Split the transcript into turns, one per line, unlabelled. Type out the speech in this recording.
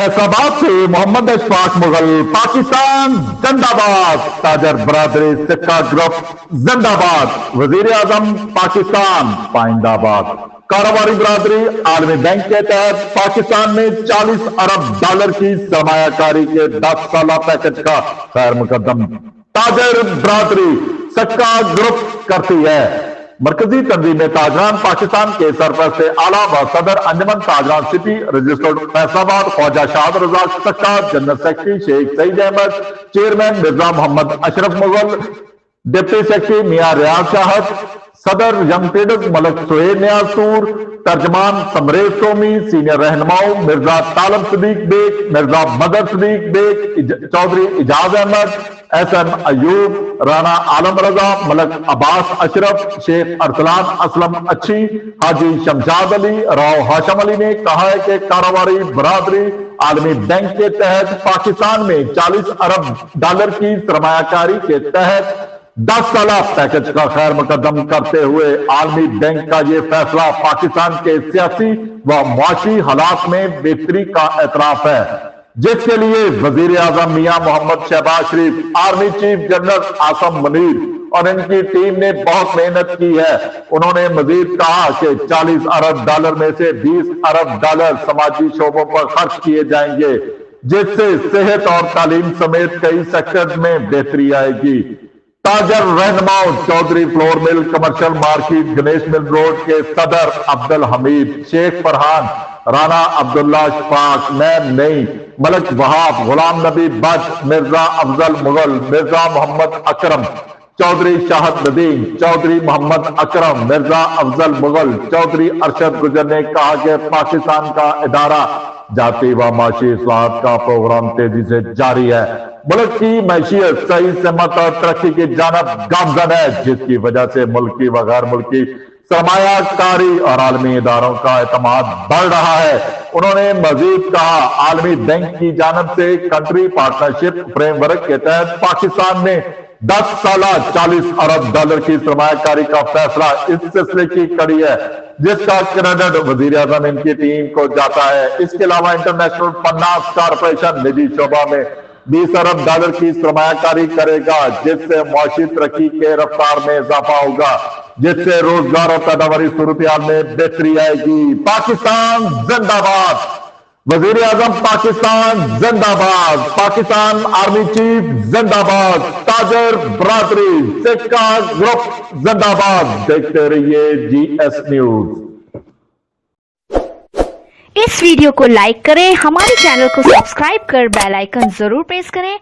फैसलाबाद से मोहम्मद अशफाक मुगल पाकिस्तान जिंदाबाद, ताजर बरादरी सिक्का ग्रुप जिंदाबाद, वजीर आजम पाकिस्तान पाइंदाबाद। कारोबारी बरादरी आलमी बैंक के तहत पाकिस्तान में 40 अरब डॉलर की सरमायाकारी के 10 साल पैकेज का खैर मुकदम ताजर बरादरी सिक्का ग्रुप करती है। मरकजी तंजीम ताजरान पाकिस्तान के सरपरस्त आला व सदर अंजमन ताजरान city registered Faisalabad Khwaja Shad Razzaq Sakka, general secretary Sheikh Saeed Ahmad, chairman Mirza Mohammad Ashraf Mughal, deputy secretary Mian Riaz Shahid, सदर यंग ट्रेडर्स मलक सुहेल नियाजपुर, तर्जमान समरेज सोमी, सीनियर रहनुमाओं मिर्जा तालब सदीक बेग, मिर्जा मदर सदीक बेग, चौधरी इजाज अहमद, एसएम अयूब, राना आलम रजा, मलक अब्बास अशरफ, शेख अरसलान असलम अच्छी, हाजी शमशाद अली, राव हाशम अली ने कहा है कि कारोबारी बरादरी आलमी बैंक के तहत पाकिस्तान में 40 अरब डॉलर की सरमायाकारी के तहत 10 साल पैकेज का खैर मुकदम करते हुए आलमी बैंक का ये फैसला पाकिस्तान के सियासी व मुआशी हालात में बेहतरी का एतराफ है, जिसके लिए वजीर आजम Mian Mohammad Shahbaz Sharif, army chief general Asim Munir और इनकी टीम ने बहुत मेहनत की है। उन्होंने मजीद कहा कि 40 अरब डॉलर में से 20 अरब डॉलर समाजी शोबों पर खर्च किए जाएंगे, जिससे सेहत और तालीम समेत कई सेक्टर्स में बेहतरी आएगी। ताजर रहनुमाओं Chaudhry flour mill commercial market Ganesh mill road के सदर अब्दुल हमीद, शेख फरहान, राना अब्दुल्ला शफाक, नैम नई, मलक वहाब, गुलाम नबी बट, मिर्जा अफजल मुगल, मिर्जा मोहम्मद अकरम, चौधरी शाहद नदीम, चौधरी मोहम्मद अकरम, मिर्जा अफजल मुगल, चौधरी अरशद गुजर ने कहा कि पाकिस्तान का इदारा जाती व माशी इस्लाहात का प्रोग्राम तेजी से जारी है। मुल्क की मैशियत सही समत और तरक्की की जानब गामजन है, जिसकी वजह से मुल्की व गैर मुल्की सरमायाकारी और आलमी इदारों का एतमाद बढ़ रहा है। उन्होंने मजीद कहा, आलमी बैंक की जानब से कंट्री पार्टनरशिप फ्रेमवर्क के तहत पाकिस्तान में 10 साल 40 अरब डॉलर की सरमायाकारी का फैसला इस सिलसिले की कड़ी है, जिसका क्रेडिट वजीर आजम इनकी टीम को जाता है। इसके अलावा इंटरनेशनल फाइनेंस कॉर्पोरेशन निजी शोबा में 20 अरब डॉलर की सरमायाकारी करेगा, जिससे मुआशी तरक्की के रफ्तार में इजाफा होगा, जिससे रोजगार और पैदावारी सूरत में बेहतरी आएगी। पाकिस्तान जिंदाबाद, वजीर आजम पाकिस्तान जिंदाबाद, पाकिस्तान आर्मी चीफ जिंदाबाद, ताजर बरादरी सिक्का ग्रुप जिंदाबाद। देखते रहिए GS न्यूज।
इस वीडियो को लाइक करें, हमारे चैनल को सब्सक्राइब कर बेल आइकन जरूर प्रेस करें